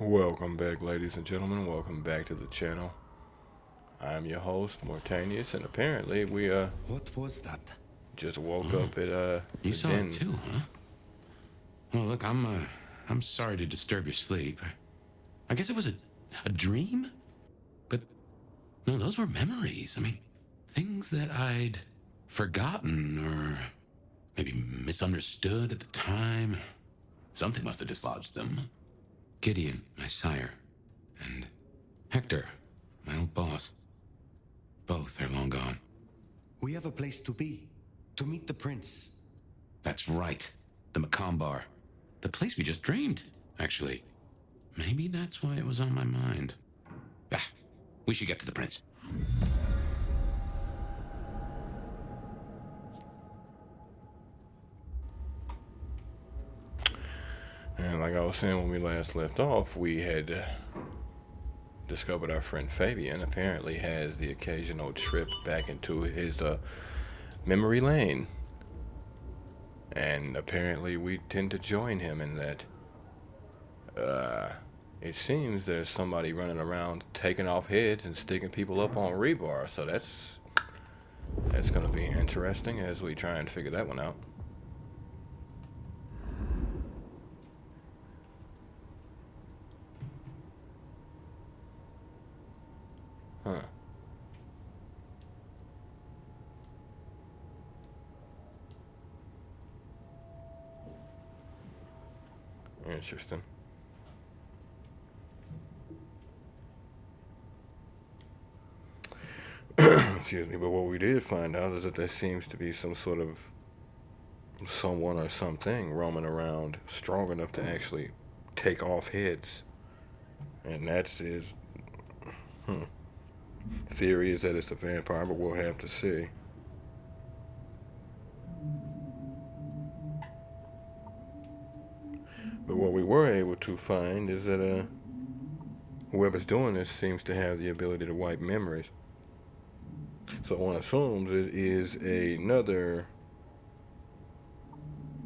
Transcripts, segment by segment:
Welcome back, ladies and gentlemen. Welcome back to the channel. I'm your host, Mortanius, and apparently we What was that? just woke Oh, up at you the saw it den. too, huh? Well, look, I'm sorry to disturb your sleep. I guess it was a dream, but no, those were memories. I mean, things that I'd forgotten or maybe misunderstood at the time. Something must have dislodged them. Gideon, my sire, and Hector, my old boss. Both are long gone. We have a place to be. To meet the prince. That's right. The Macomb. The place we just dreamed, actually. Maybe that's why it was on my mind. Ah, we should get to the prince. And like I was saying when we last left off, we had discovered our friend Fabian apparently has the occasional trip back into his memory lane. And apparently we tend to join him in that. Uh, it seems there's somebody running around taking off heads and sticking people up on rebar, so that's going to be interesting as we try and figure that one out. Huh. Interesting. Excuse me, but what we did find out is that there seems to be some sort of someone or something roaming around strong enough to actually take off heads. And that's his hmm, theory is that it's a vampire, but we'll have to see. But what we were able to find is that whoever's doing this seems to have the ability to wipe memories. So one assumes it is another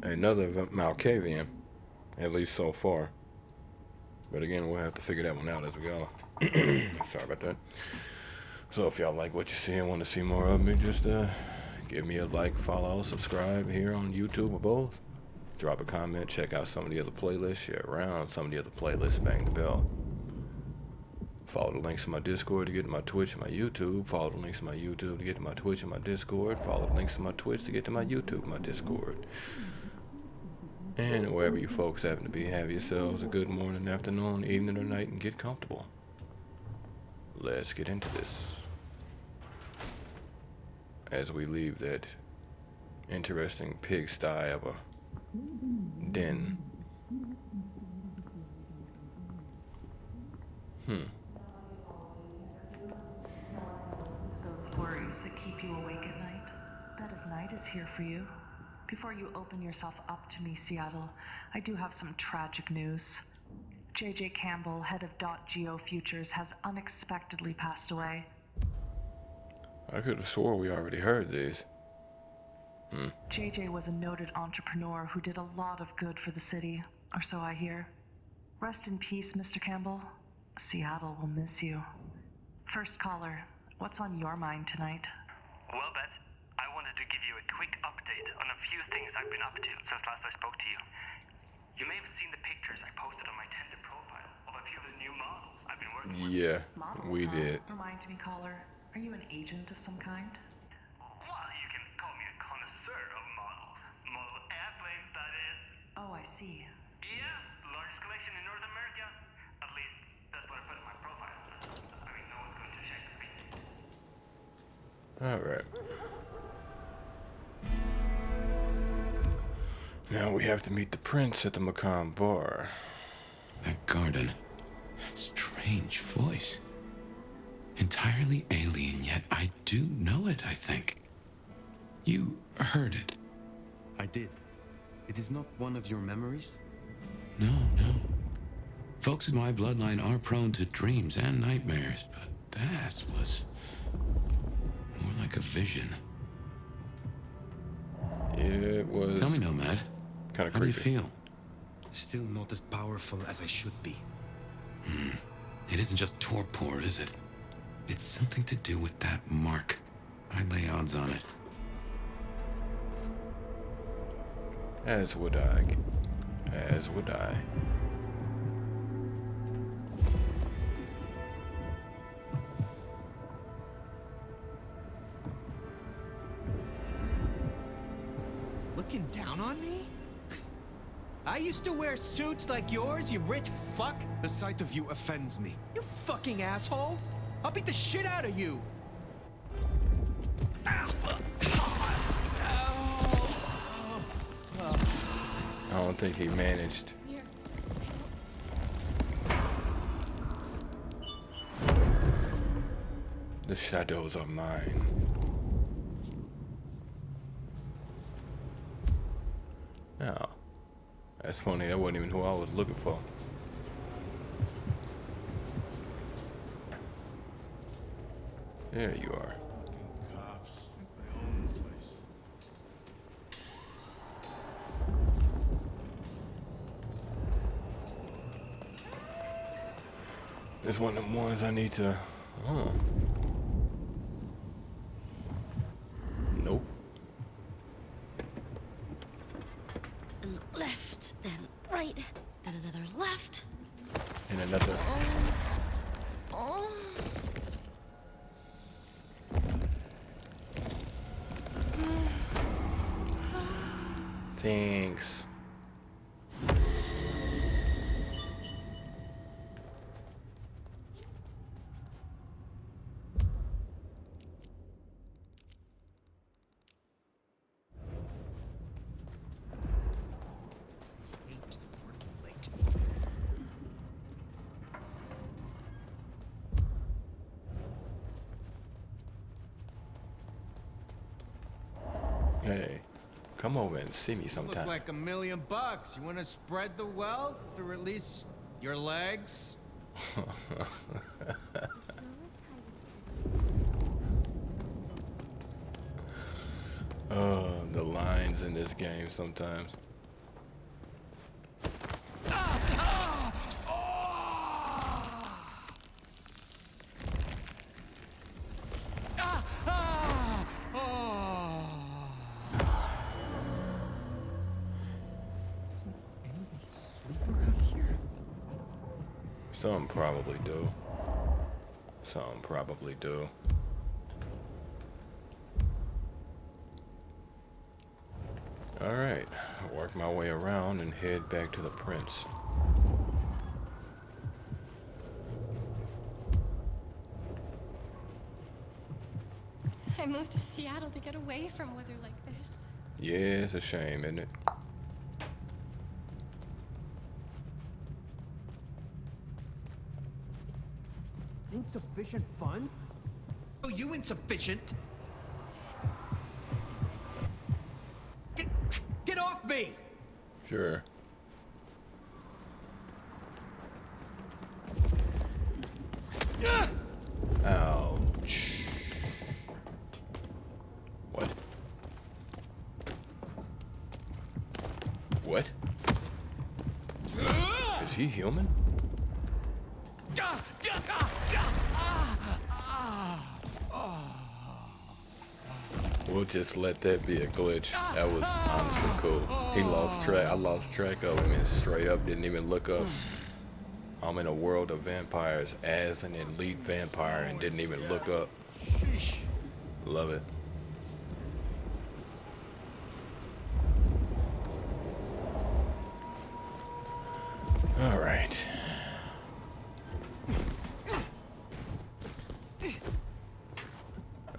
Malkavian, at least so far. But again, we'll have to figure that one out as we go. Sorry about that. So if y'all like what you see and want to see more of me, just give me a like, follow, subscribe here on YouTube or both. Drop a comment, check out some of the other playlists, share around some of the other playlists, bang the bell. Follow the links to my Discord to get to my Twitch and my YouTube. Follow the links to my YouTube to get to my Twitch and my Discord. Follow the links to my Twitch to get to my YouTube and my Discord. And wherever you folks happen to be, have yourselves a good morning, afternoon, evening, or night, and get comfortable. Let's get into this. As we leave that interesting pigsty of a den. Hmm. Those worries that keep you awake at night. Bed of Night is here for you. Before you open yourself up to me, Seattle, I do have some tragic news. J.J. Campbell, head of .Geo Futures, has unexpectedly passed away. I could have swore we already heard these. JJ was a noted entrepreneur who did a lot of good for the city, or so I hear. Rest in peace, Mr. Campbell. Seattle will miss you. First caller, what's on your mind tonight? Well, Beth, I wanted to give you a quick update on a few things I've been up to since last I spoke to you. You may have seen the pictures I posted on my Tinder profile of a few of the new models I've been working with. Yeah, Models, we huh? did. Remind me, caller, are you an agent of some kind? Well, you can call me a connoisseur of models. Model airplanes, that is. Oh, I see. Yeah, largest collection in North America. At least, that's what I put in my profile. I mean, no one's going to check me. Alright. Now we have to meet the prince at the Macomb bar. That garden. That strange voice. Entirely alien, yet I do know it, I think. You heard it? I did. It is not one of your memories? No. Folks in my bloodline are prone to dreams and nightmares, but that was more like a vision. It was Tell me, Nomad, kind of how do you creepy. feel? Still not as powerful as I should be. It isn't just torpor, is it? It's something to do with that mark. I'd lay odds on it. As would I. As would I. Looking down on me? I used to wear suits like yours, you rich fuck. The sight of you offends me. You fucking asshole. I'll beat the shit out of you. I don't think he managed. The shadows are mine. Oh, that's funny. That wasn't even who I was looking for. There you are. Cops think they own the place. This one of them ones I need to. Oh. Nope. And left, then right, then another left. And another. Oh. Thanks. Hate working late. Hey, come over and see me You sometime. look like $1 million. You want to spread the wealth, or at least your legs? The lines in this game sometimes. Anybody sleep around here? Some probably do. Some probably do. Alright, work my way around and head back to the Prince. I moved to Seattle to get away from weather like this. Yeah, it's a shame, isn't it? Insufficient fun? Oh, you insufficient? Get off me! Sure. Ouch. What? What? Is he human? We'll just let that be a glitch. That was honestly cool. He lost track. I lost track of him and straight up didn't even look up. I'm in a world of vampires as an elite vampire and didn't even look up. Sheesh. Love it. All right.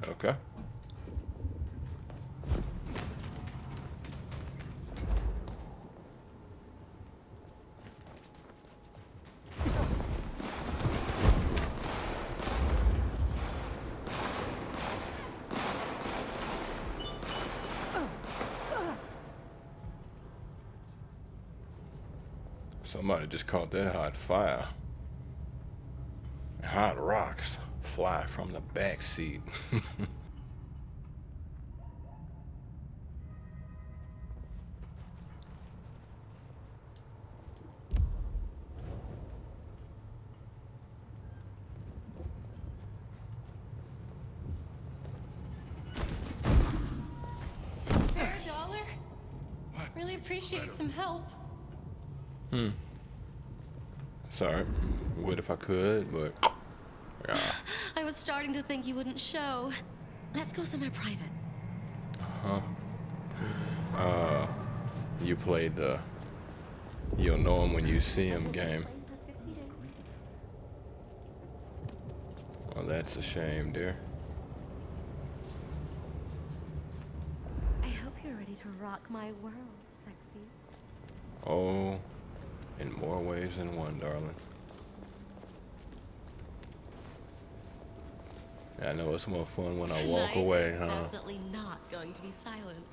Okay. Somebody just caught that hot fire. Hot rocks fly from the back seat. Really appreciate some help. Sorry. Would if I could, but yeah. I was starting to think you wouldn't show. Let's go somewhere private. You played the you'll know him when you see him game. Well, that's a shame, dear. I hope you're ready to rock my world, sexy. Oh, in more ways than one, darling. I know it's more fun when I walk Tonight away, is huh? definitely not going to be silent.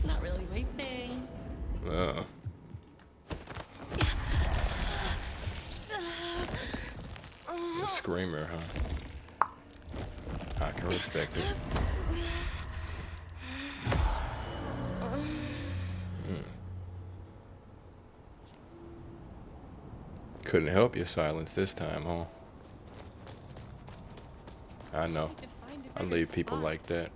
Not really my thing. A screamer, huh? I can respect it. Couldn't help your silence this time, huh? I know. Need to find a I better leave people spot. like that.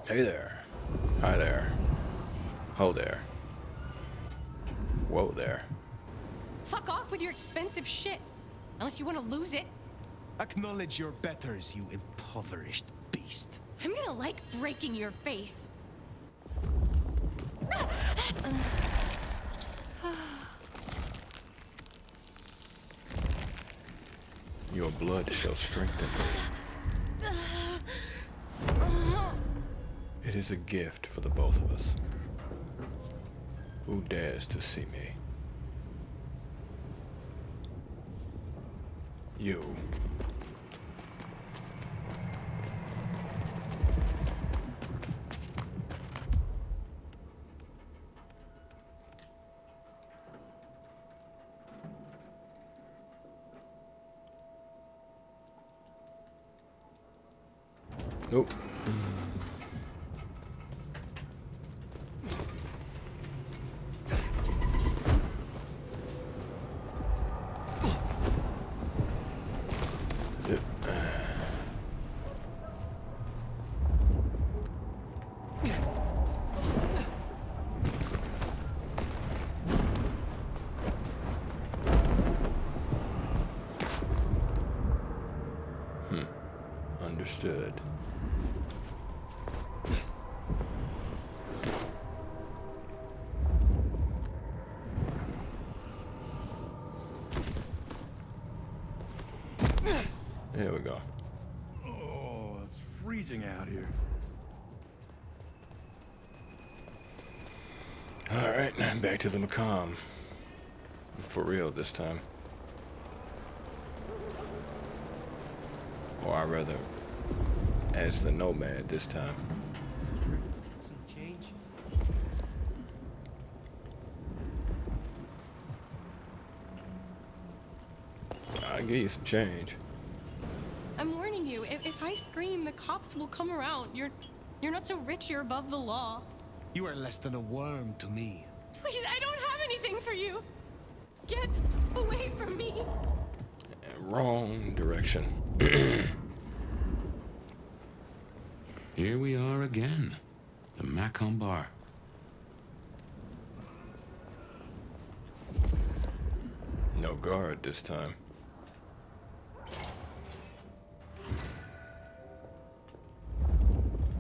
Hey there. Hi there. Ho there. Whoa there. Fuck off with your expensive shit. Unless you want to lose it. Acknowledge your betters, you impoverished beast. I'm gonna like breaking your face. Your blood shall strengthen me. It is a gift for the both of us. Who dares to see me? You. Nope. Understood. There we go. Oh, it's freezing out here. Alright, back to the Macomb. For real this time. Or I rather, as the Nomad this time. Some change. I'll give you some change. I'm warning you. If I scream, the cops will come around. You're not so rich. You're above the law. You are less than a worm to me. Please, I don't have anything for you. Get away from me. Wrong direction. Here we are again. The Macomb Bar. No guard this time.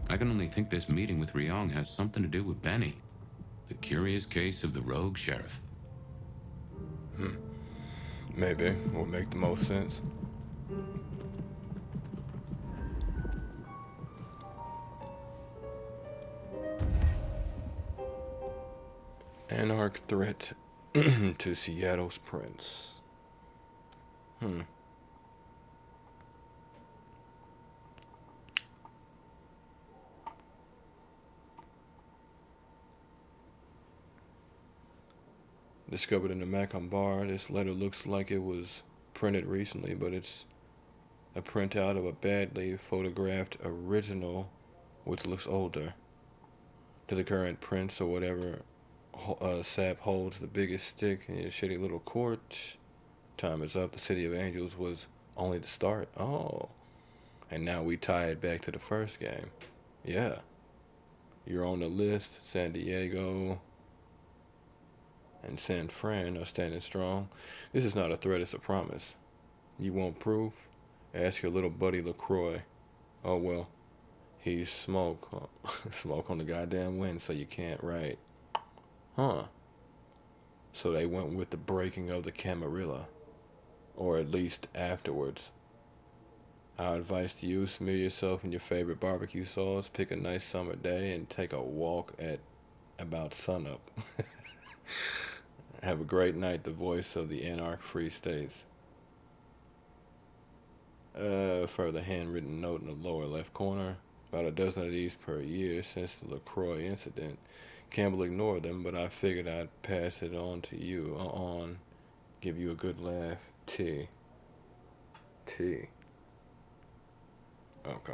I can only think this meeting with Ryong has something to do with Benny. The curious case of the rogue sheriff. Maybe. Will make the most sense. Anarch threat to Seattle's prince. Discovered in the Macomb bar. This letter looks like it was printed recently, but it's a printout of a badly photographed original, which looks older. to the current prince or whatever. Sap holds the biggest stick in your shitty little court. Time is up. The City of Angels was only the start. Oh. And now we tie it back to the first game. Yeah. You're on the list. San Diego and San Fran are standing strong. This is not a threat, it's a promise. You want proof? Ask your little buddy LaCroix. Oh well, he's smoke. Smoke on the goddamn wind, so you can't write. Huh. So they went with the breaking of the Camarilla. Or at least afterwards. Our advice to you, smear yourself in your favorite barbecue sauce, pick a nice summer day, and take a walk at about sunup. Have a great night, the voice of the Anarch Free States. Further handwritten note in the lower left corner. About a dozen of these per year since the LaCroix incident. Campbell ignored them, but I figured I'd pass it on to you. Give you a good laugh. T. T. Okay.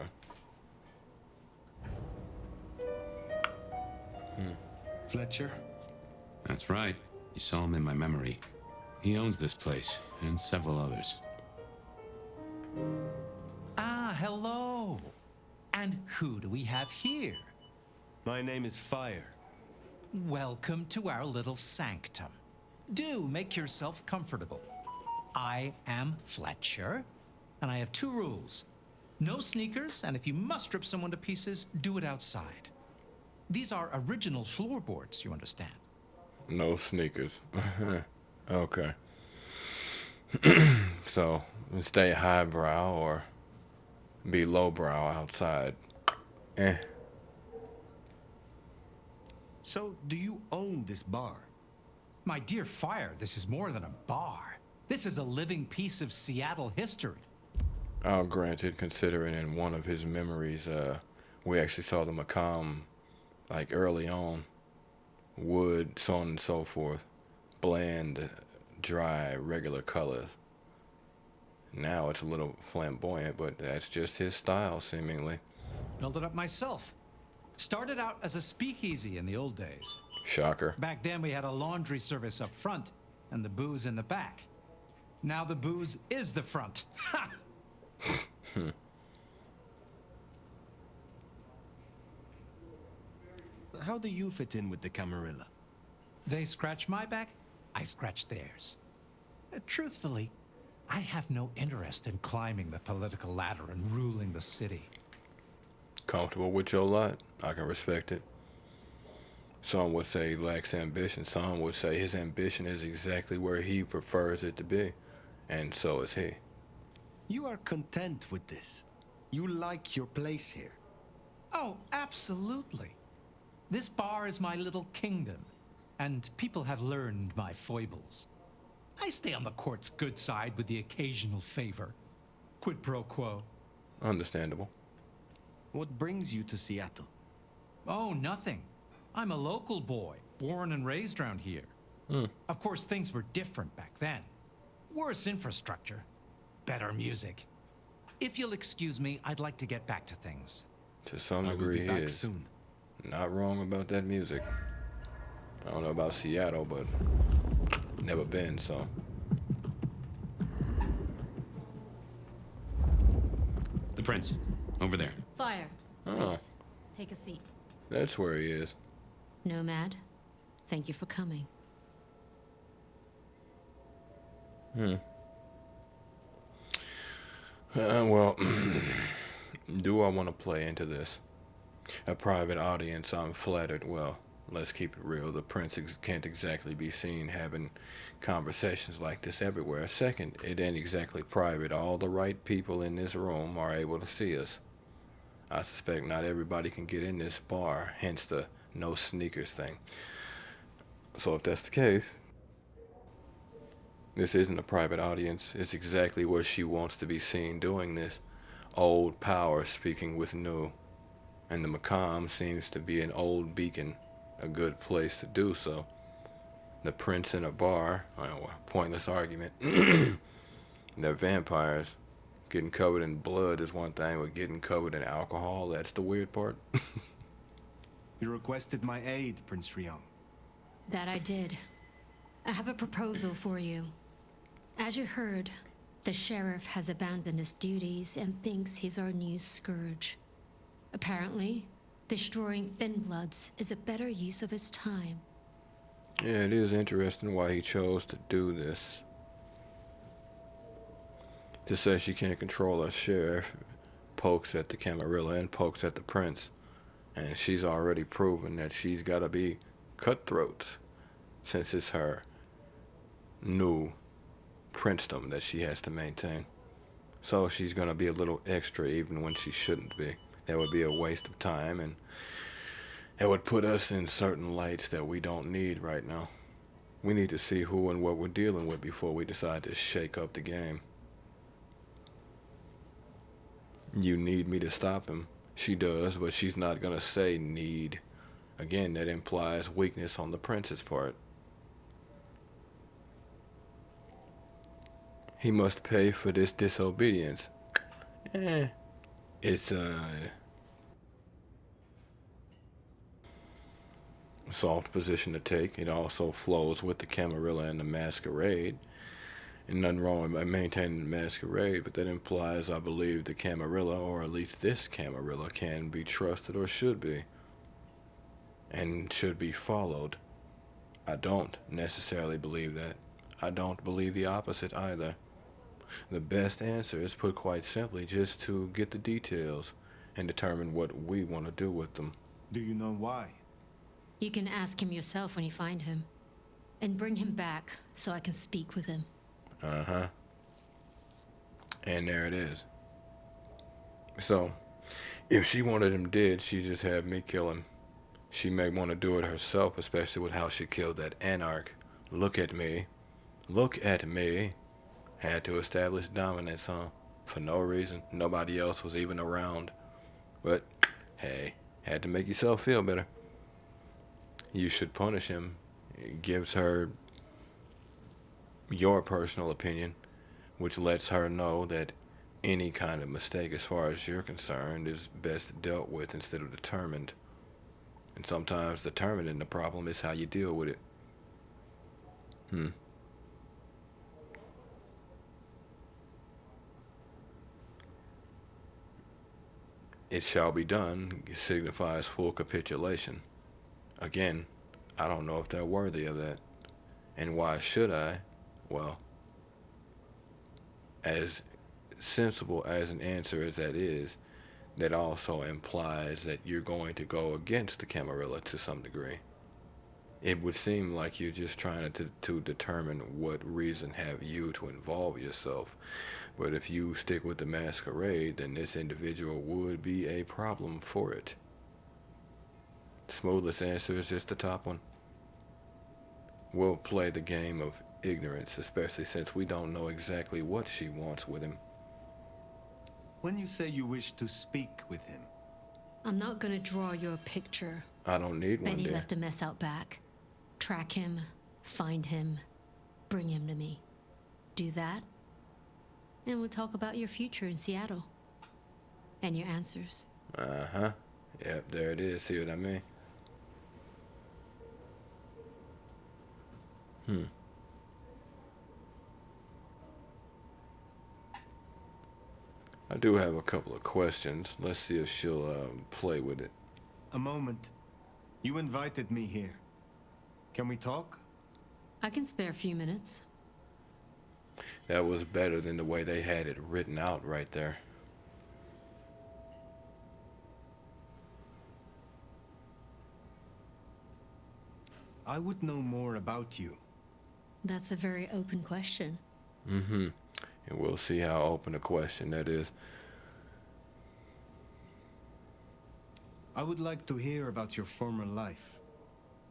Fletcher? That's right. You saw him in my memory. He owns this place, and several others. Ah, hello. And who do we have here? My name is Fire. Welcome to our little sanctum. Do make yourself comfortable. I am Fletcher, and I have two rules. No sneakers, and if you must rip someone to pieces, do it outside. These are original floorboards, you understand. No sneakers. Okay. So, stay highbrow or be lowbrow outside. Eh. So, do you own this bar? My dear Fire, this is more than a bar. This is a living piece of Seattle history. I'll grant it, considering in one of his memories, we actually saw the Macomb, like, early on. Wood, so on and so forth. Bland, dry, regular colors. Now it's a little flamboyant, but that's just his style, seemingly. Built it up myself. Started out as a speakeasy in the old days. Shocker. Back then we had a laundry service up front and the booze in the back. Now the booze is the front. Ha! How do you fit in with the Camarilla? They scratch my back, I scratch theirs. Truthfully, I have no interest in climbing the political ladder and ruling the city. Comfortable with your lot? I can respect it. Some would say he lacks ambition. Some would say his ambition is exactly where he prefers it to be. And so is he. You are content with this. You like your place here. Oh, absolutely. This bar is my little kingdom, and people have learned my foibles. I stay on the court's good side with the occasional favor. Quid pro quo. Understandable. What brings you to Seattle? Oh, nothing. I'm a local boy, born and raised around here. Of course, things were different back then. Worse infrastructure, better music. If you'll excuse me, I'd like to get back to things. To some I will degree, be he back is. soon. Not wrong about that music. I don't know about Seattle, but never been, so. The prince, over there. Fire, please. Take a seat. That's where he is. Nomad, thank you for coming. Well, do I want to play into this? A private audience, I'm flattered. Well, let's keep it real. The prince can't exactly be seen having conversations like this everywhere. Second, it ain't exactly private. All the right people in this room are able to see us. I suspect not everybody can get in this bar, hence the no sneakers thing. So if that's the case, this isn't a private audience. It's exactly where she wants to be seen doing this. Old power speaking with new. And the Macomb seems to be an old beacon, a good place to do so. The prince in a bar, oh, pointless argument. They're vampires. Getting covered in blood is one thing, but getting covered in alcohol, that's the weird part. You requested my aid, Prince Rion. That I did. I have a proposal for you. As you heard, the sheriff has abandoned his duties and thinks he's our new scourge. Apparently, destroying Thin-Bloods is a better use of his time. Yeah, it is interesting why he chose to do this. To say she can't control a sheriff pokes at the Camarilla and pokes at the prince. And she's already proven that she's got to be cutthroat since it's her new princedom that she has to maintain. So she's going to be a little extra even when she shouldn't be. That would be a waste of time, and it would put us in certain lights that we don't need right now. We need to see who and what we're dealing with before we decide to shake up the game. You need me to stop him. She does, but she's not going to say need. Again, that implies weakness on the prince's part. He must pay for this disobedience. It's a soft position to take. It also flows with the Camarilla and the Masquerade. And nothing wrong with maintaining the Masquerade, but that implies, I believe, the Camarilla, or at least this Camarilla, can be trusted or should be. And should be followed. I don't necessarily believe that. I don't believe the opposite either. The best answer is put quite simply just to get the details and determine what we want to do with them. Do you know why? You can ask him yourself when you find him. And bring him back so I can speak with him. Uh-huh. And there it is. So, if she wanted him dead, she'd just have me kill him. She may want to do it herself, especially with how she killed that anarch. Look at me. Look at me. Had to establish dominance, huh? For no reason. Nobody else was even around. But, hey, had to make yourself feel better. You should punish him. It gives her your personal opinion, which lets her know that any kind of mistake, as far as you're concerned, is best dealt with instead of determined. And sometimes determining the problem is how you deal with it. It shall be done signifies full capitulation. Again, I don't know if they're worthy of that. And why should I? Well, as sensible as an answer as that is, that also implies that you're going to go against the Camarilla to some degree. It would seem like you're just trying to determine what reason have you to involve yourself. But if you stick with the Masquerade, then this individual would be a problem for it. Smoothest answer is just the top one. We'll play the game of ignorance, especially since we don't know exactly what she wants with him. When you say you wish to speak with him, I'm not gonna draw you a picture. I don't need one, Benny dear. left a mess out back. Track him, find him, bring him to me. Do that, and we'll talk about your future in Seattle. And your answers. Uh-huh. Yep, there it is. See what I mean? I do have a couple of questions. Let's see if she'll play with it. a moment. You invited me here. Can we talk? I can spare a few minutes. That was better than the way they had it written out right there. I would know more about you. That's a very open question. Mm-hmm. And we'll see how open a question that is. I would like to hear about your former life.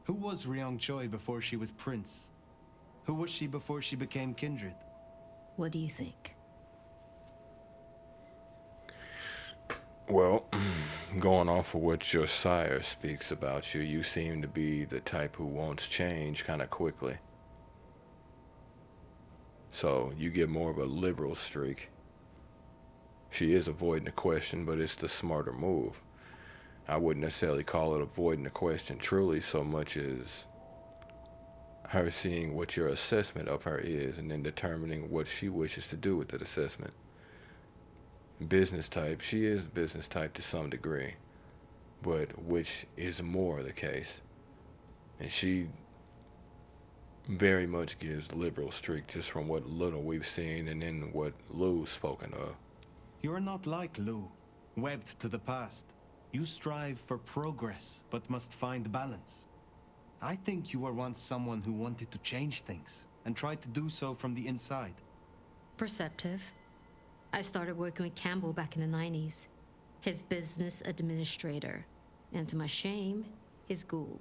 Who was Ryong Choi before she was prince? Who was she before she became kindred? What do you think? Well, going off of what your sire speaks about you, you seem to be the type who wants change kind of quickly. So you get more of a liberal streak. She is avoiding the question, but it's the smarter move. I wouldn't necessarily call it avoiding the question truly so much as her seeing what your assessment of her is and then determining what she wishes to do with that assessment. Business type, she is business type to some degree, but which is more the case. And she very much gives liberal streak just from what little we've seen and then what Lou's spoken of. You're not like Lou, webbed to the past. You strive for progress, but must find balance. I think you were once someone who wanted to change things, and tried to do so from the inside. Perceptive. I started working with Campbell back in the 90s. His business administrator. And to my shame, his ghoul.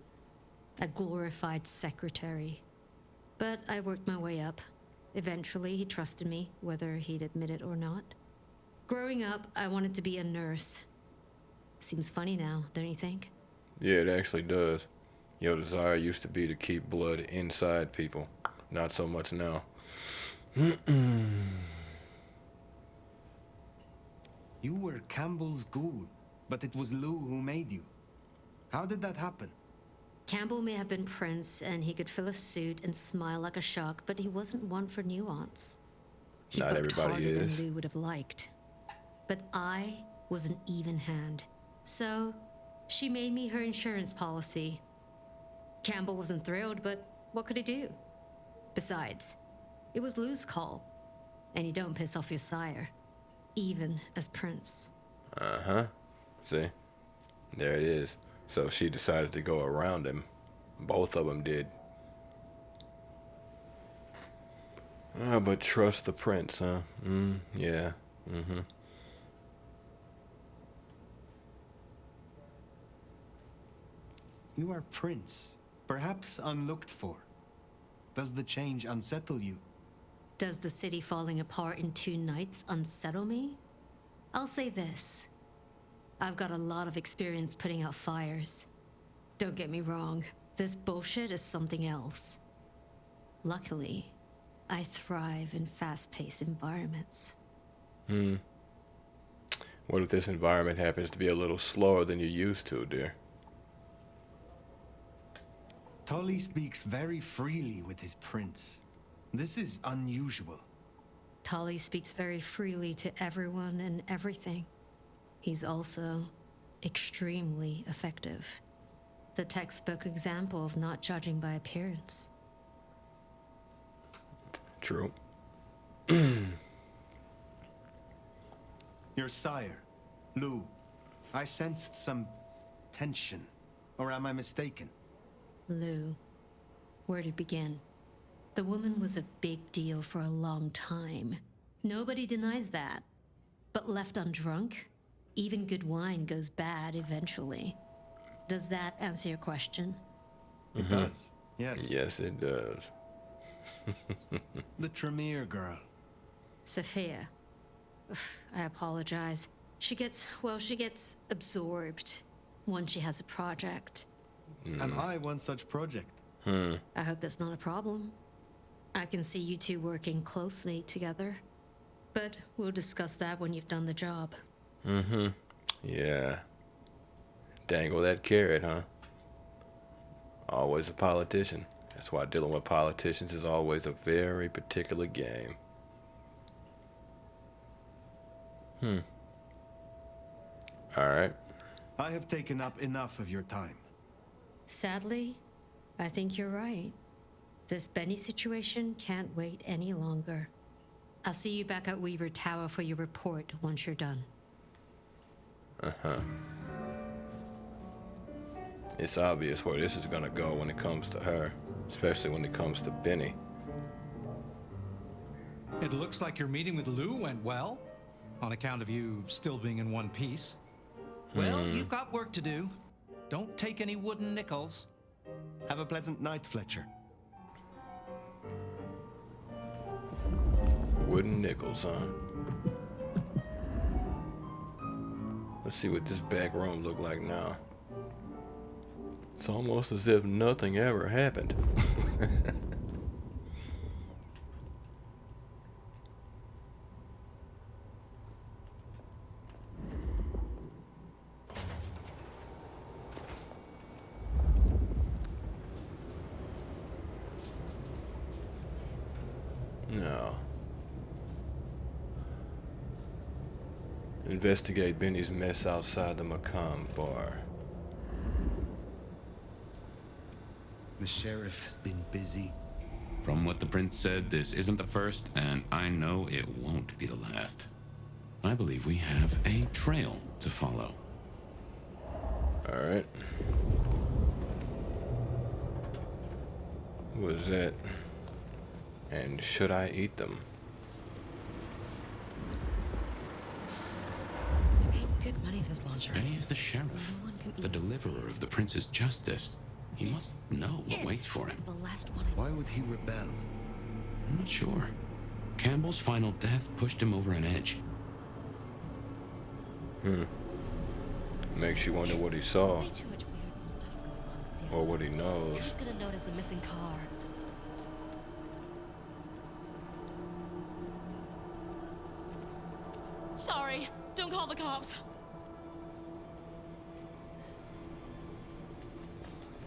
A glorified secretary. But I worked my way up. Eventually, he trusted me, whether he'd admit it or not. Growing up, I wanted to be a nurse. Seems funny now, don't you think? Yeah, it actually does. Your desire used to be to keep blood inside people. Not so much now. You were Campbell's ghoul, but it was Lou who made you. How did that happen? Campbell may have been Prince, and he could fill a suit and smile like a shark, but he wasn't one for nuance. He Not worked everybody harder is. than Lou would have liked. But I was an even hand. So, she made me her insurance policy. Campbell wasn't thrilled, but what could he do? Besides, it was Lou's call. And you don't piss off your sire, even as Prince. Uh-huh. See? There it is. So she decided to go around him. Both of them did. But trust the prince, huh? Yeah. Mm-hmm. You are Prince, perhaps unlooked for. Does the change unsettle you? Does the city falling apart in 2 nights unsettle me? I'll say this. I've got a lot of experience putting out fires. Don't get me wrong, this bullshit is something else. Luckily, I thrive in fast-paced environments. What if this environment happens to be a little slower than you're used to, dear? Tully speaks very freely with his prince. This is unusual. Tully speaks very freely to everyone and everything. He's also extremely effective. The textbook example of not judging by appearance. True. Your sire, Lou. I sensed some tension. Or am I mistaken? Lou. Where to begin? The woman was a big deal for a long time. Nobody denies that. But left undrunk, even good wine goes bad eventually. Does that answer your question? It does, yes. Yes, it does. The Tremere girl. Sophia. I apologize. She gets absorbed once she has a project. Am I one such project? I hope that's not a problem. I can see you two working closely together. But we'll discuss that when you've done the job. Yeah. Dangle that carrot, huh? Always a politician. That's why dealing with politicians is always a very particular game. Alright. I have taken up enough of your time. Sadly, I think you're right. This Benny situation can't wait any longer. I'll see you back at Weaver Tower for your report once you're done. It's obvious where this is gonna go when it comes to her, especially when it comes to Benny. It looks like your meeting with Lou went well, on account of you still being in one piece. Well, you've got work to do. Don't take any wooden nickels. Have a pleasant night, Fletcher. Wooden nickels, huh? Let's see what this back room look like now. It's almost as if nothing ever happened. Investigate Benny's mess outside the Macomb bar. The sheriff has been busy. From what the prince said, this isn't the first, and I know it won't be the last. I believe we have a trail to follow. Alright. What is that? And should I eat them? I paid good money for this launcher. Benny is the sheriff, No one can the even deliverer of the prince's justice. He must know what waits for him. The last one. Why would he rebel? I'm not sure. Campbell's final death pushed him over an edge. Makes you wonder what he saw, Way too much weird stuff going on, Sam. or what he knows. Who's gonna notice a missing car? Sorry, don't call the cops.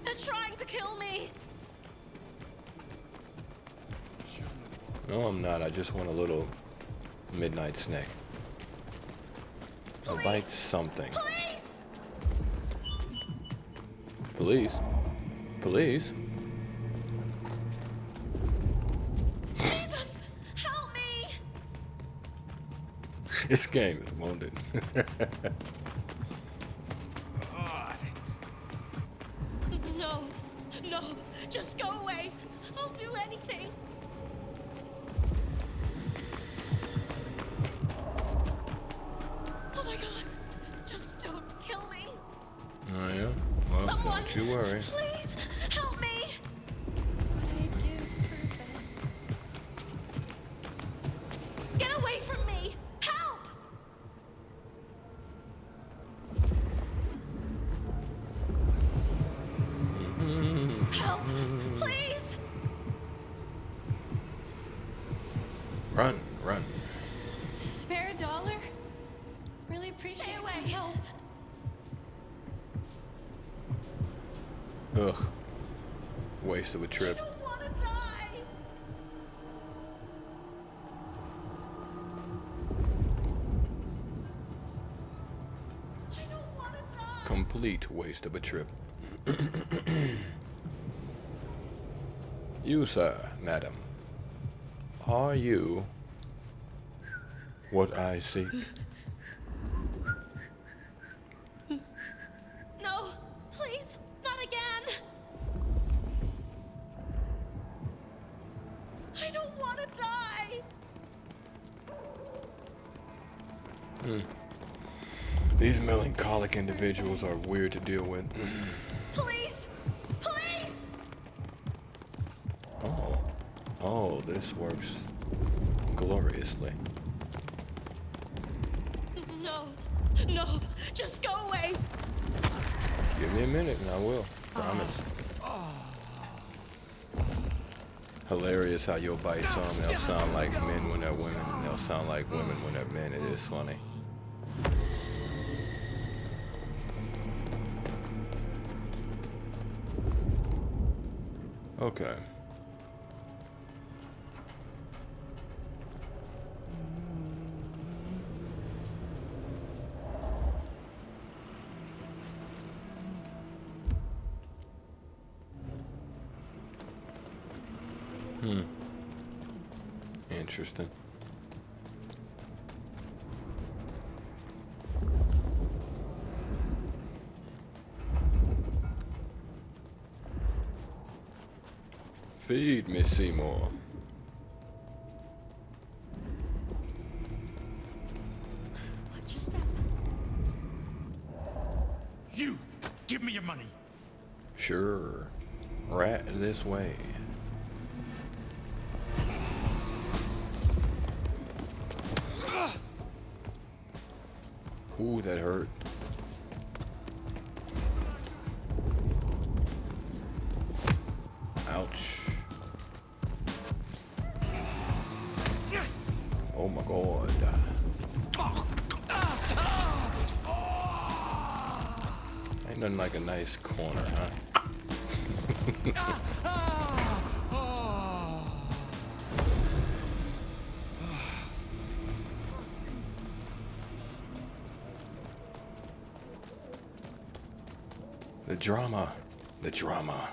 They're trying to kill me. No, I'm not. I just want a little midnight snack. I like something. Police! Police? Police? Jesus, help me! This game is wounded. No, no, just go away. I'll do anything. Oh my God, just don't kill me. Oh yeah? Well, Someone, don't you worry. please help me. What do I do for Ben? Get away from me! Help! Help! Please! Run, run. Spare a dollar? Really appreciate away. some help. Ugh. Waste of a I trip. don't want to die. I don't want to die. Complete waste of a trip. You, sir, madam, are you what I see? No, please, not again. I don't want to die. These melancholic individuals are weird to deal with. Police! Police! Oh. Oh, this works gloriously. No, no, just go away. Give me a minute and I will. Promise. Hilarious how you'll bite some, they'll sound like men when they're women, and they'll sound like women when they're men. It is funny. Okay. Interesting. Feed me, Seymour. What just happened? You! Give me your money! Sure. Right this way. Ooh, that hurt. Ouch. Oh my god. Ain't nothing like a nice corner, huh? The drama. The drama.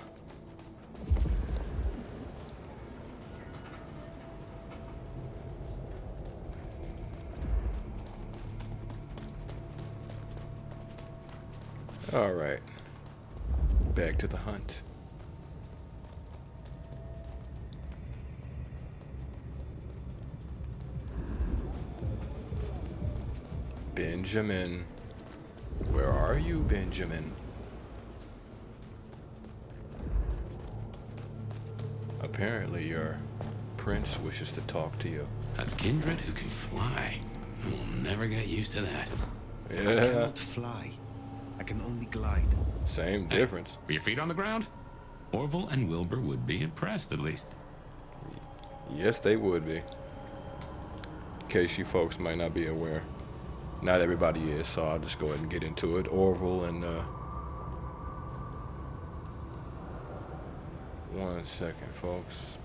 All right. Back to the hunt. Benjamin. Where are you, Benjamin? Apparently your prince wishes to talk to you. A kindred who can fly. I will never get used to that. I Yeah. cannot fly. I can only glide. Same difference. Are your feet on the ground? Orville and Wilbur would be impressed, at least. Yes, they would be. In case you folks might not be aware. Not everybody is, so I'll just go ahead and get into it. Orville and, one second, folks.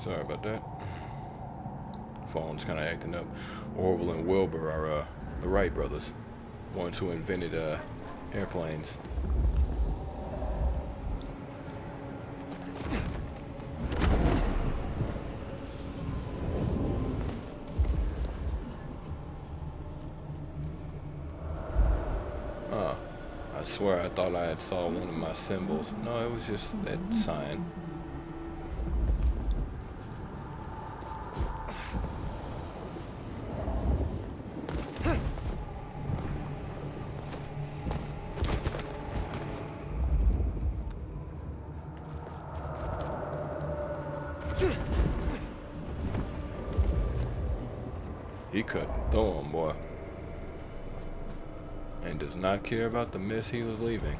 Sorry about that. Phone's kind of acting up. Orville and Wilbur are the Wright brothers, ones who invented airplanes. I swear I thought I had saw one of my symbols. No, it was just that sign. He couldn't throw him, boy. And does not care about the mess he was leaving.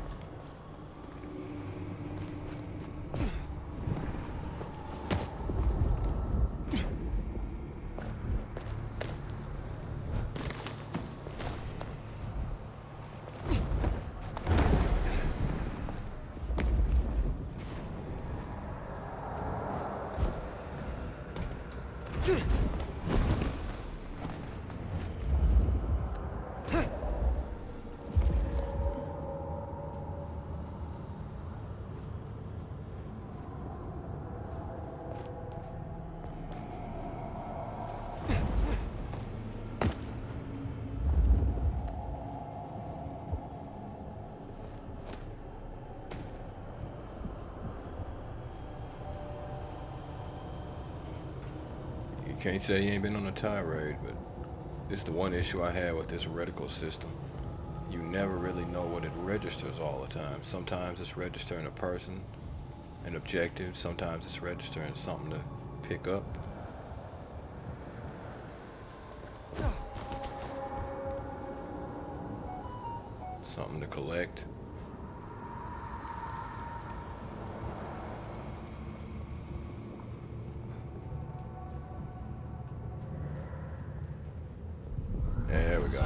Can't say he ain't been on a tirade, but this is the one issue I had with this reticle system. You never really know what it registers all the time. Sometimes it's registering a person, an objective. Sometimes it's registering something to pick up. Something to collect. There we go.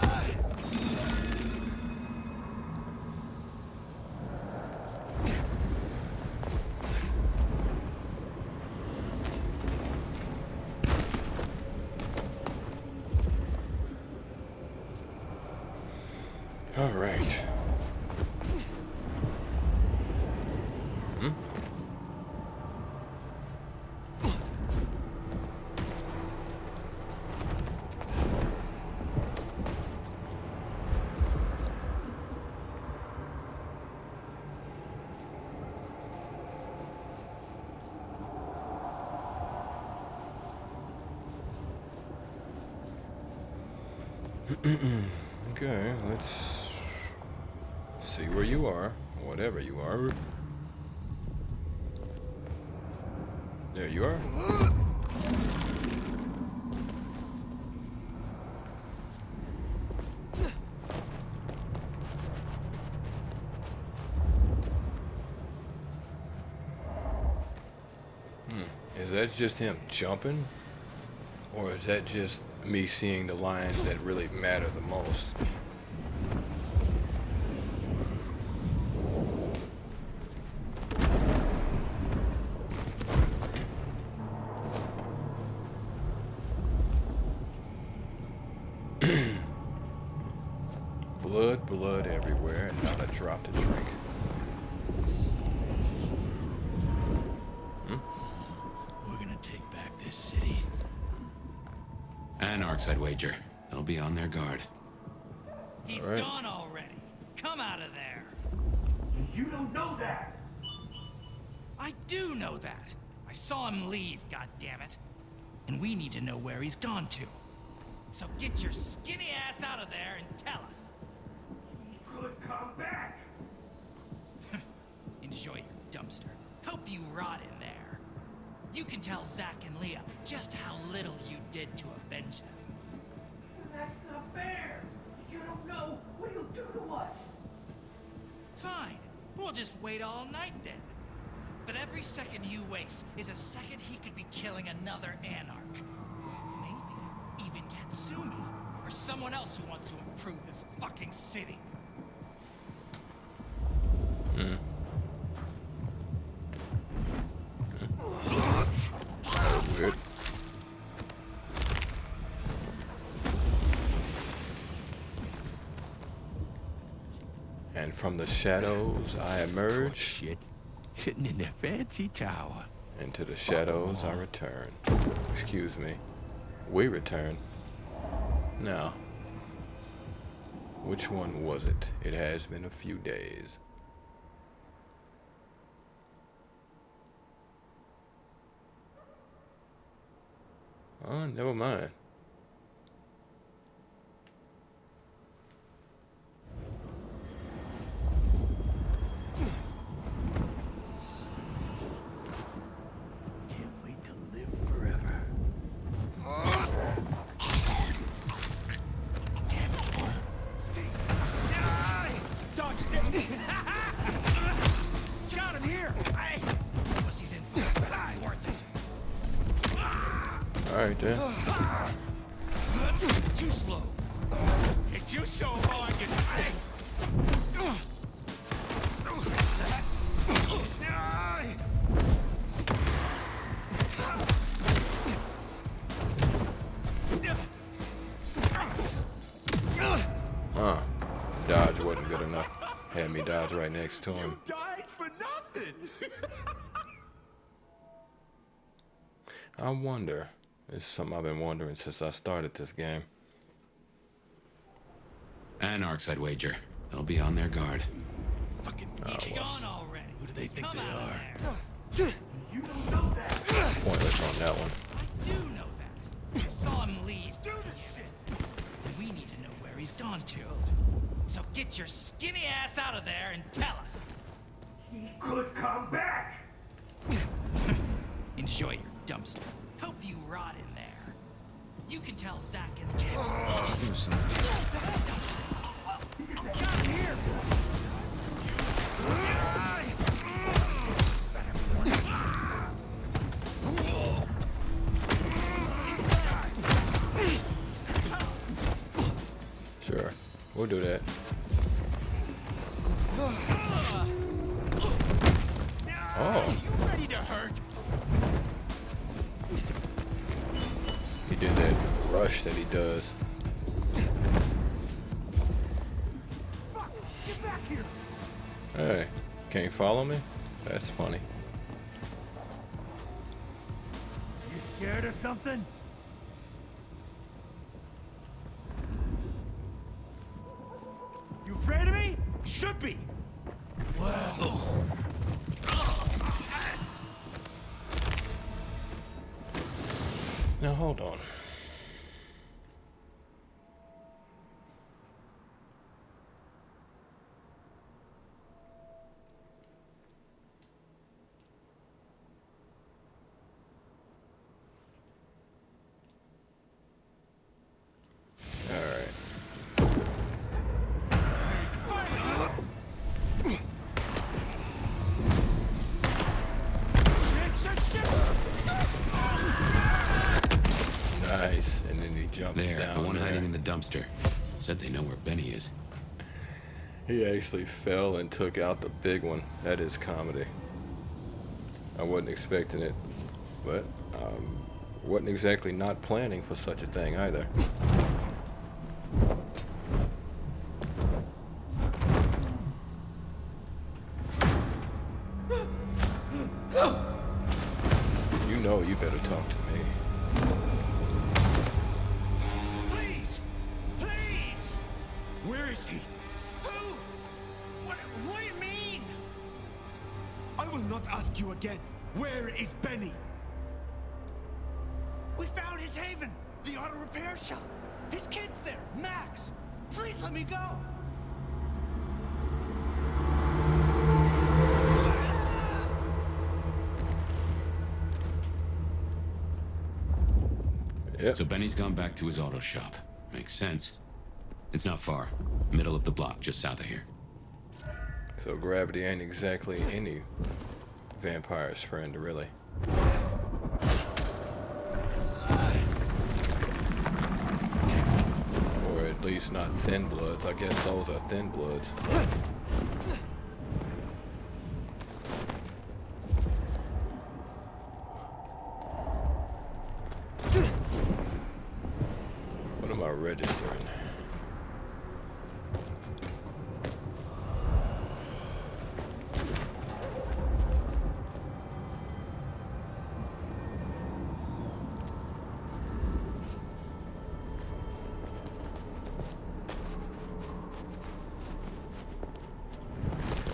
All right. Okay, let's see where you are, whatever you are. There you are. Is that just him jumping? Or is that just me seeing the lines that really matter the most. Blood everywhere, and not a drop to drink. We're gonna take back this city. Anarchs, I'd wager. They'll be on their guard. He's All right. gone already. Come out of there. You don't know that. I do know that. I saw him leave, goddammit. And we need to know where he's gone to. So get your skinny ass out of there and tell us. Could come back. Enjoy your dumpster. Hope you rot in there. You can tell Zach and Leah just how little you did to avenge them. That's not fair. You don't know what he'll do to us. Fine. We'll just wait all night then. But every second you waste is a second he could be killing another anarch. Maybe even Katsumi, or someone else who wants to improve this fucking city. Weird. And from the shadows I emerge. Shit. Sitting in their fancy tower. Into the shadows I return. Excuse me. We return. Now, which one was it? It has been a few days. Oh, never mind. Can't wait to live forever. Dodge this! Got him here! Pussy's in for worth it. Alright then. Too slow. It's you so hard, you snake! Huh. Dodge wasn't good enough. Had me dodge right next to him. Died for nothing. I wonder. It's something I've been wondering since I started this game. Anarchs, I'd wager. They'll be on their guard. Fucking whoops. gone already. Who do they think Come they out of are? there. You don't know that. Pointless on that one. I do know that. I saw him leave. Do this shit. And we need to know where he's gone to. So get your skinny ass out of there and tell us. He could come back. Enjoy your dumpster. Hope you rot in there. You can tell Zach and Jim. Got him here. Sure. We'll do that. Oh. You ready to hurt? He did that rush that he does. Fuck! Get back here. Hey, can't follow me? That's funny. You scared of something? You afraid of me? Should be. Well. Now hold on. dumpster. Said they know where Benny is. He actually fell and took out the big one. That is comedy. I wasn't expecting it, but wasn't exactly not planning for such a thing either. You know you better talk to me. Please! Please! Where is he? Who? What do you mean? I will not ask you again. Where is Benny? We found his haven, the auto repair shop. His kid's there, Max. Please let me go. Yep. So Benny's gone back to his auto shop. Makes sense. It's not far. Middle of the block, just south of here. So gravity ain't exactly any vampire's friend, really. Or at least not thin bloods. I guess those are thin bloods. What am I registering?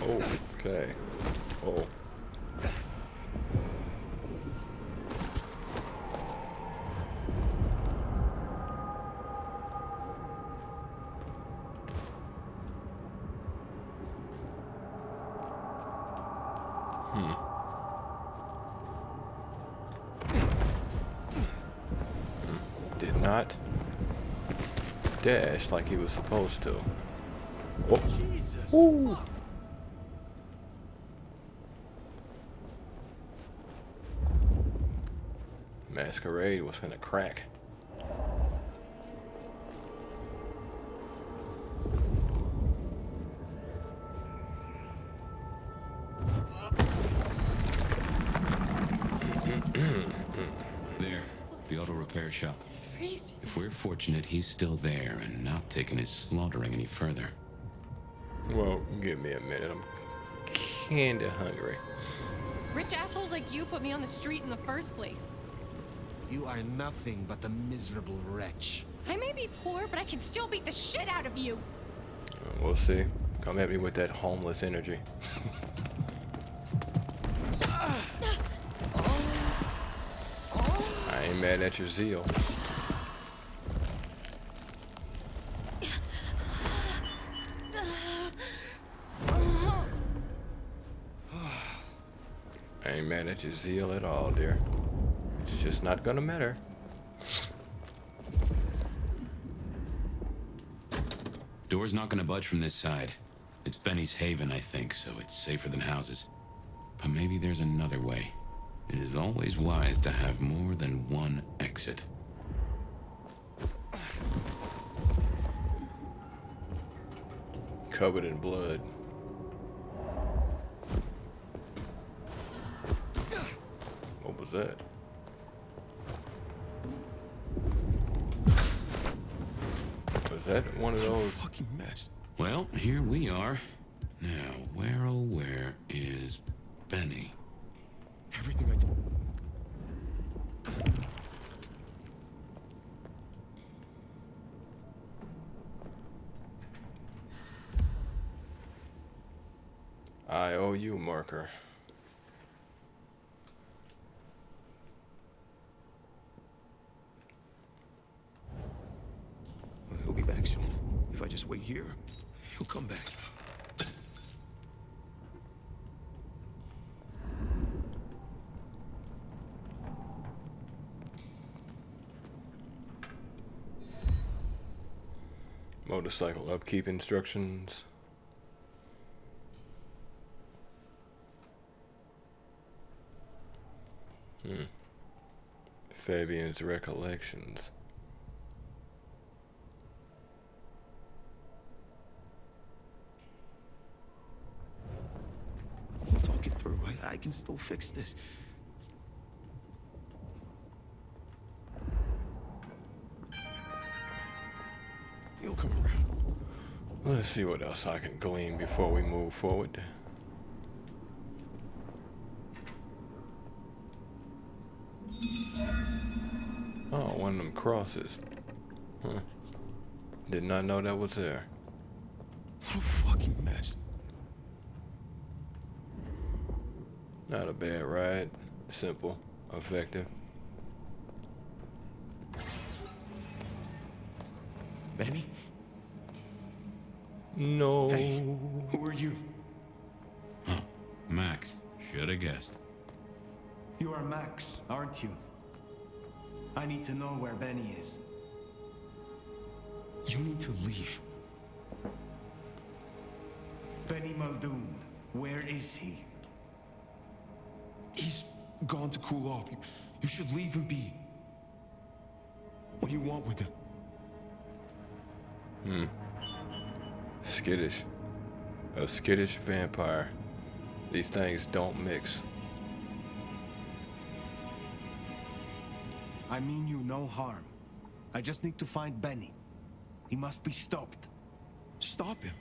Oh, okay. Oh. Did not dash like he was supposed to. Oh. Jesus! Woo. Masquerade was gonna crack. There, the auto repair shop. Freeze. If we're fortunate, he's still there and not taking his slaughtering any further. Well, give me a minute. I'm kinda hungry. Rich assholes like you put me on the street in the first place. You are nothing but a miserable wretch. I may be poor, but I can still beat the shit out of you. We'll see. Come at me with that homeless energy. I ain't mad at your zeal. I ain't mad at your zeal at all, dear. It's just not gonna matter. Door's not gonna budge from this side. It's Benny's haven, I think, so it's safer than houses. But maybe there's another way. It is always wise to have more than one exit. Covered in blood. What was that? Was that one of those? Fucking mess. Well, here we are. Now, where oh where is Benny? Everything I did. IOU marker. Well, he'll be back soon. If I just wait here, he'll come back. Motorcycle upkeep instructions. Fabian's recollections. can still fix this. He'll come around. Let's see what else I can glean before we move forward. Oh, one of them crosses. Huh. Did not know that was there. What a fucking mess. Not a bad ride. Simple, effective. Benny? No. Hey, who are you? Huh. Max. Should have guessed. You are Max, aren't you? I need to know where Benny is. You need to leave. Benny Muldoon, where is he? He's gone to cool off. You should leave him be. What do you want with him? Skittish. A skittish vampire. These things don't mix. I mean you no harm. I just need to find Benny. He must be stopped. Stop him?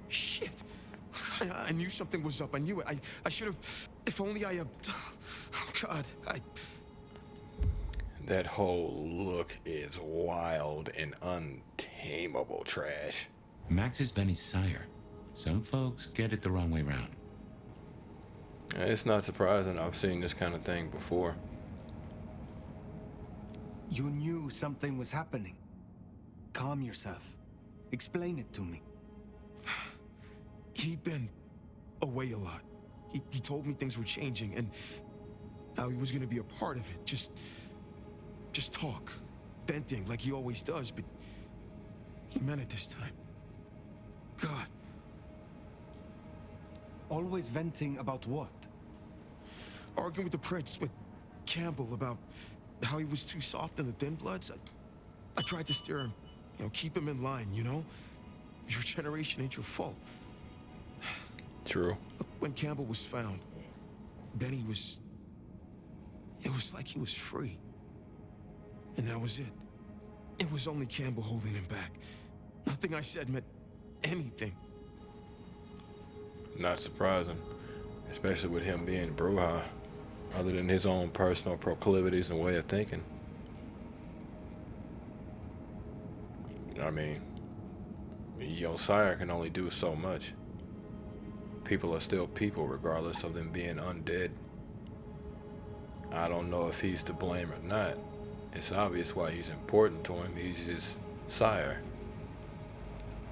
Shit. I knew something was up. I knew it. I should have... If only I... Oh, God. That whole look is wild and untamable trash. Max is Benny's sire. Some folks get it the wrong way round. It's not surprising. I've seen this kind of thing before. You knew something was happening. Calm yourself. Explain it to me. He'd been away a lot. He told me things were changing and how he was gonna be a part of it. Just talk. Venting like he always does, but he meant it this time. God. Always venting about what? Arguing with the prince, with Campbell about how he was too soft on the thin bloods. I tried to steer him, keep him in line, Your generation ain't your fault. True. Look, when Campbell was found, Benny was... It was like he was free. And that was it. It was only Campbell holding him back. Nothing I said meant anything. Not surprising. Especially with him being Bruja. Other than his own personal proclivities and way of thinking. I mean, your sire can only do so much. People are still people regardless of them being undead. I don't know if he's to blame or not. It's obvious why he's important to him. He's his sire.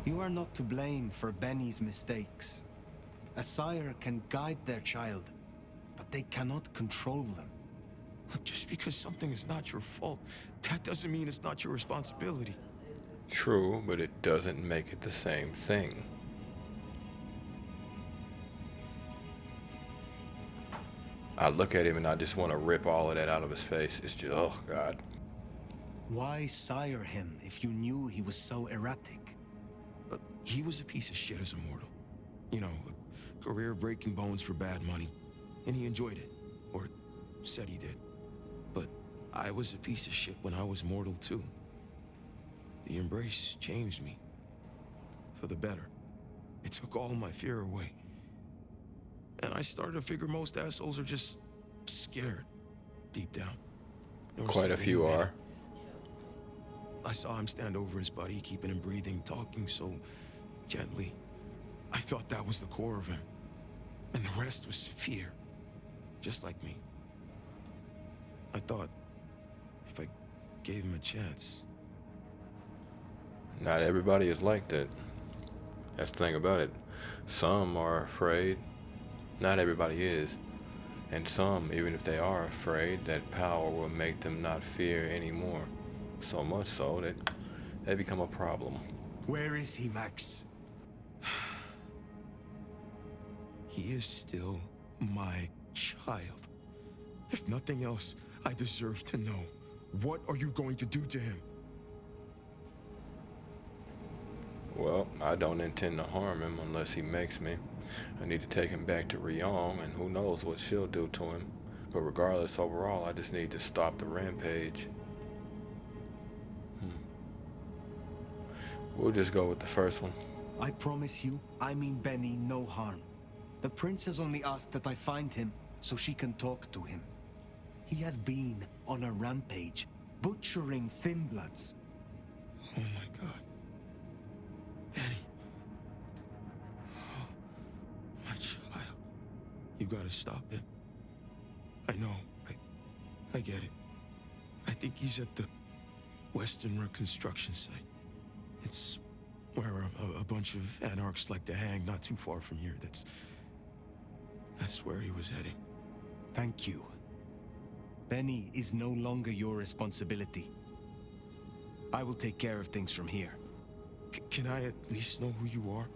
You are not to blame for Benny's mistakes. A sire can guide their child, but they cannot control them. Just because something is not your fault, that doesn't mean it's not your responsibility. True, but it doesn't make it the same thing. I look at him and I just want to rip all of that out of his face. It's just, oh God. Why sire him if you knew he was so erratic? He was a piece of shit as a mortal. A career breaking bones for bad money. And he enjoyed it. Or said he did. But I was a piece of shit when I was mortal too. The embrace changed me. For the better. It took all my fear away. And I started to figure most assholes are just scared. Deep down. Quite a few are. I saw him stand over his buddy, keeping him breathing, talking so gently. I thought that was the core of him. And the rest was fear. Just like me. I thought if I gave him a chance. Not everybody is like that. That's the thing about it. Some are afraid. Not everybody is. And some, even if they are afraid, that power will make them not fear anymore. So much so that they become a problem. Where is he, Max? He is still my child. If nothing else, I deserve to know. What are you going to do to him? Well, I don't intend to harm him unless he makes me. I need to take him back to Ryong, and who knows what she'll do to him. But regardless, overall, I just need to stop the rampage. We'll just go with the first one. I promise you, I mean Benny no harm. The prince has only asked that I find him so she can talk to him. He has been on a rampage, butchering Thin Bloods. Oh my god. Benny. Oh, my child. You gotta stop him. I know. I get it. I think he's at the Western Reconstruction site. It's where a bunch of anarchs like to hang not too far from here. That's where he was heading. Thank you. Benny is no longer your responsibility. I will take care of things from here. Can I at least know who you are?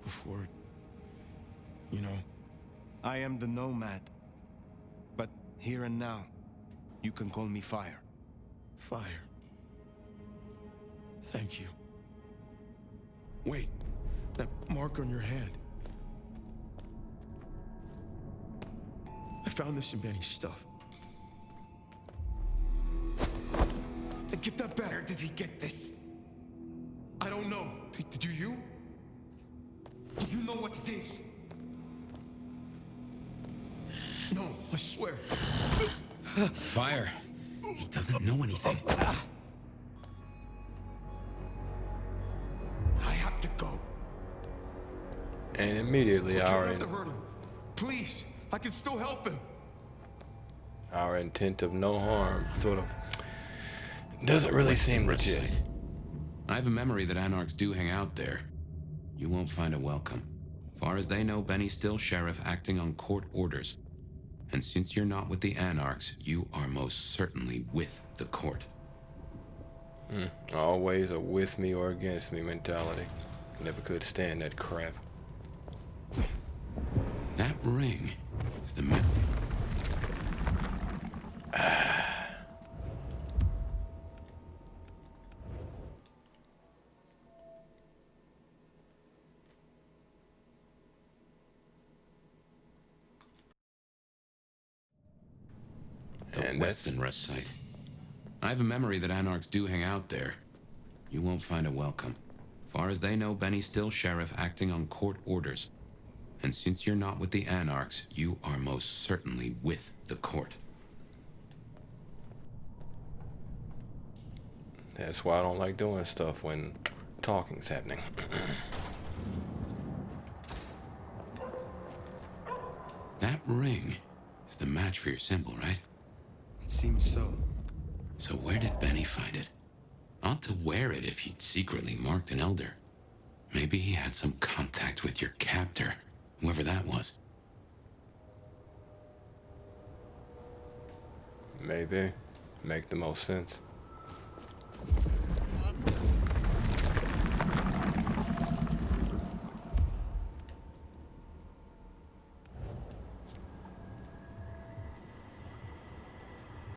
Before, you know? I am the Nomad. But here and now, you can call me Fire. Fire. Thank you. Wait, that mark on your hand. I found this in Benny's stuff. Give that back. Where did he get this? I don't know. Do you? Do you know what it is? No, I swear. Fire. He doesn't know anything. I have to go. And immediately You don't have to hurt him. Please, I can still help him. Our intent of no harm sort of doesn't really seem legit. I have a memory that anarchs do hang out there. You won't find a welcome. Far as they know, Benny's still sheriff acting on court orders. And since you're not with the anarchs, you are most certainly with the court. Always a with me or against me mentality. Never could stand that crap. That ring is the Western Rest site. I have a memory that anarchs do hang out there. You won't find a welcome. Far as they know, Benny's still sheriff acting on court orders. And since you're not with the anarchs, you are most certainly with the court. That's why I don't like doing stuff when talking's happening. That ring is the match for your symbol, right? It seems so. So where did Benny find it? Ought to wear it if he'd secretly marked an elder. Maybe he had some contact with your captor, whoever that was. Maybe. Make the most sense.